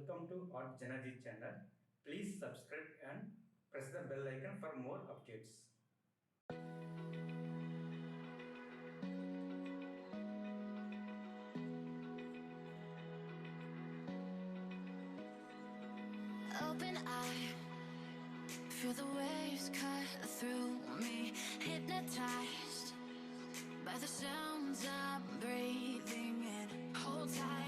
Welcome to JanaG channel. Please subscribe and press the bell icon for more updates. Open eye, feel the waves cut through me, hypnotized by the sounds I'm breathing in. Hold tight.